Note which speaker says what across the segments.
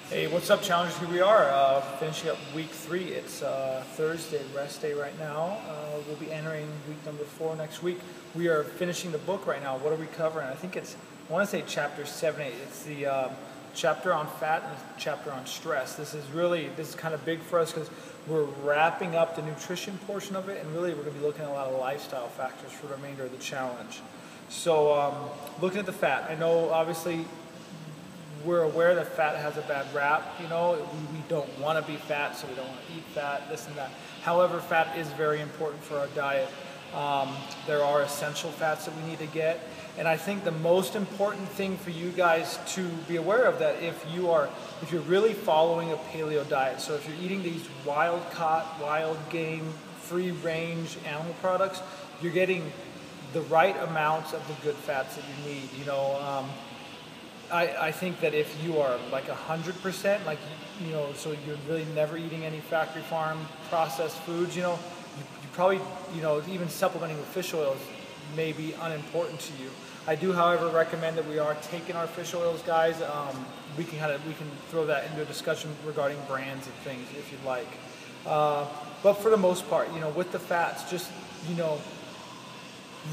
Speaker 1: Hey, what's up, challengers? Here we are, finishing up week 3. It's Thursday, rest day right now. We'll be entering week number 4 next week. We are finishing the book right now. What are we covering? I think I want to say chapter 7, 8. It's the chapter on fat and the chapter on stress. This is kind of big for us because we're wrapping up the nutrition portion of it, and really we're going to be looking at a lot of lifestyle factors for the remainder of the challenge. So, looking at the fat, I know obviously we're aware that fat has a bad rap. We don't want to be fat, so we don't want to eat fat, this and that. However, fat is very important for our diet. There are essential fats that we need to get. And I think the most important thing for you guys to be aware of, that if you're really following a paleo diet, so if you're eating these wild-caught, wild-game, free-range animal products, you're getting the right amounts of the good fats that you need. I think that if you are like 100%, so you're really never eating any factory farm processed foods, you probably, even supplementing with fish oils may be unimportant to you. I do, however, recommend that we are taking our fish oils, guys. We can throw that into a discussion regarding brands and things if you'd like. But for the most part, with the fats, just,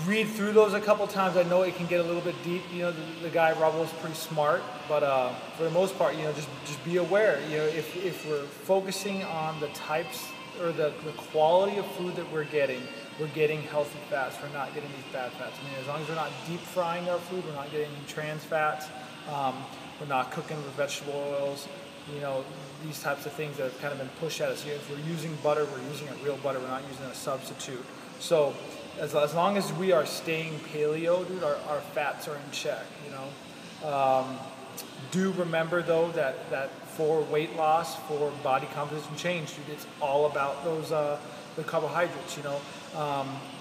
Speaker 1: read through those a couple times. I know it can get a little bit deep. The guy Robbo is pretty smart, but for the most part, just be aware. If we're focusing on the types or the quality of food that we're getting healthy fats. We're not getting these bad fats. As long as we're not deep frying our food, we're not getting any trans fats. We're not cooking with vegetable oils. These types of things that have kind of been pushed at us. If we're using butter, we're using a real butter. We're not using a substitute. So as long as we are staying paleo, dude, our fats are in check. Do remember though that for weight loss, for body composition change, dude, it's all about those the carbohydrates.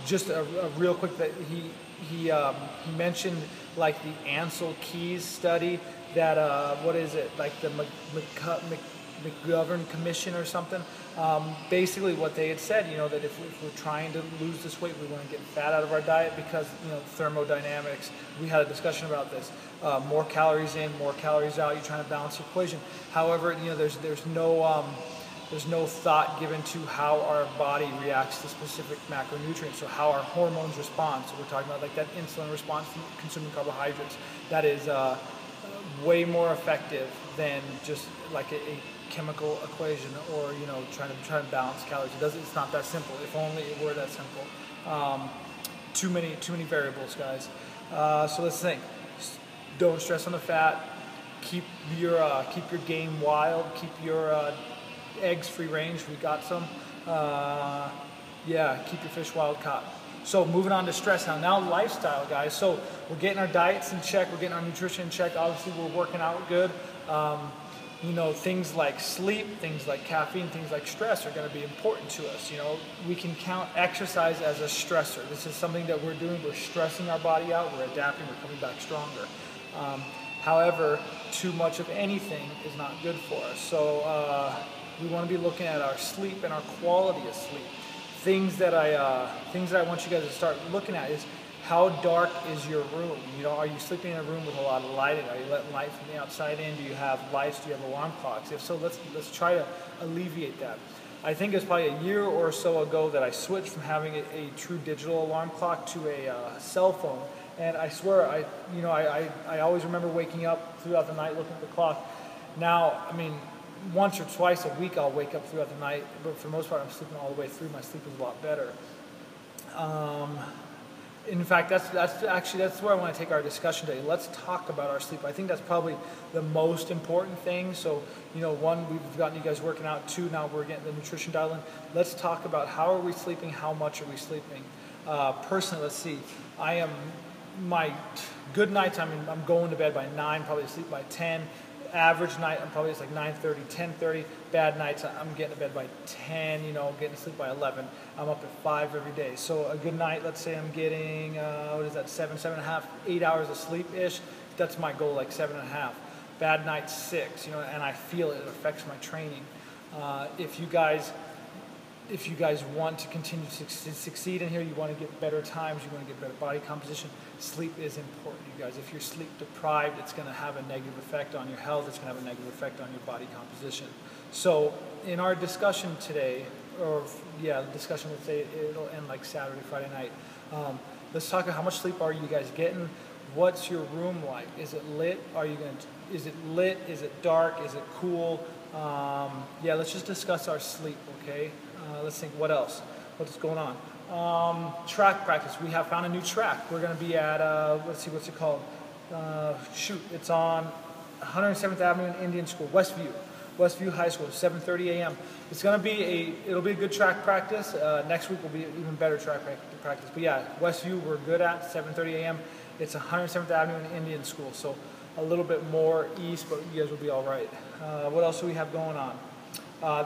Speaker 1: Just a real quick, that he mentioned like the Ansel Keys study that what is it, like the McGovern Commission or something. Basically what they had said, that if we're trying to lose this weight, we want to get fat out of our diet because, thermodynamics. We had a discussion about this. More calories in, more calories out. You're trying to balance the equation. However, there's no thought given to how our body reacts to specific macronutrients, so how our hormones respond. So we're talking about like that insulin response from consuming carbohydrates. That is way more effective than just like a chemical equation, or trying to balance calories. It's not that simple. If only it were that simple. Too many variables, guys. So let's think. Don't stress on the fat. Keep your game wild. Keep your eggs free range. We got some. Keep your fish wild caught. So moving on to stress now lifestyle, guys. So we're getting our diets in check. We're getting our nutrition in check. Obviously, we're working out good. Things like sleep, things like caffeine, things like stress are going to be important to us. We can count exercise as a stressor. This is something that we're doing. We're stressing our body out. We're adapting. We're coming back stronger. However, too much of anything is not good for us. So we want to be looking at our sleep and our quality of sleep. Things that I want you guys to start looking at is, how dark is your room? Are you sleeping in a room with a lot of lighting? Are you letting light from the outside in? Do you have lights? Do you have alarm clocks? If so, let's try to alleviate that. I think it was probably a year or so ago that I switched from having a true digital alarm clock to a cell phone. And I swear, I always remember waking up throughout the night looking at the clock. Now, once or twice a week I'll wake up throughout the night, but for the most part I'm sleeping all the way through. My sleep is a lot better. In fact, that's where I want to take our discussion today. Let's talk about our sleep. I think that's probably the most important thing. So, one, we've gotten you guys working out. Two, now we're getting the nutrition dialed in. Let's talk about how are we sleeping, how much are we sleeping. Personally, let's see. My good nights, I'm going to bed by 9, probably asleep by 10. Average night, I'm probably just like 9:30, 10:30. Bad nights, I'm getting to bed by 10, getting to sleep by 11. I'm up at 5 every day. So a good night, let's say I'm getting, 7.5, 8 hours of sleep-ish. That's my goal, like 7.5. Bad night, 6, and I feel it affects my training. If you guys if you guys want to continue to succeed in here, you want to get better times, you want to get better body composition, sleep is important, you guys. If you're sleep deprived, it's going to have a negative effect on your health, it's going to have a negative effect on your body composition. So in our discussion today, or yeah, the discussion, let's say it'll end like Saturday, Friday night, let's talk about how much sleep are you guys getting? What's your room like? Is it lit? Is it lit? Is it dark? Is it cool? Yeah, let's just discuss our sleep, okay? Let's think, what else? What's going on? Track practice. We have found a new track. We're going to be at, let's see, what's it called? It's on 107th Avenue in Indian School, Westview High School, 7:30 a.m. It's going to be it'll be a good track practice. Next week will be an even better track practice. But yeah, Westview we're good at, 7:30 a.m. It's 107th Avenue in Indian School, so a little bit more east, but you guys will be all right. What else do we have going on?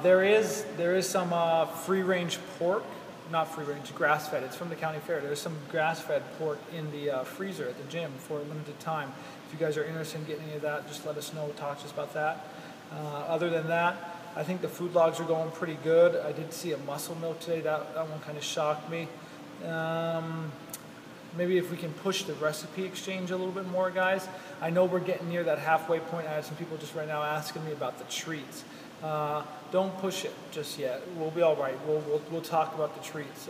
Speaker 1: There is some free-range pork, not free-range, grass-fed. It's from the county fair. There's some grass-fed pork in the freezer at the gym for a limited time. If you guys are interested in getting any of that, just let us know. Talk to us about that. Other than that, I think the food logs are going pretty good. I did see a muscle milk today. That one kind of shocked me. Maybe if we can push the recipe exchange a little bit more, guys. I know we're getting near that halfway point. I have some people just right now asking me about the treats. Don't push it just yet. We'll be all right. We'll talk about the treats.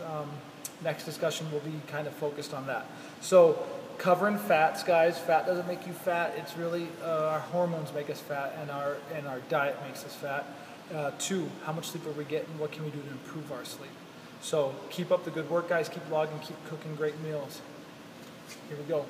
Speaker 1: Next discussion will be kind of focused on that. So covering fats, guys. Fat doesn't make you fat. It's really our hormones make us fat, and our diet makes us fat. 2, how much sleep are we getting? What can we do to improve our sleep? So keep up the good work, guys. Keep logging. Keep cooking great meals. Here we go.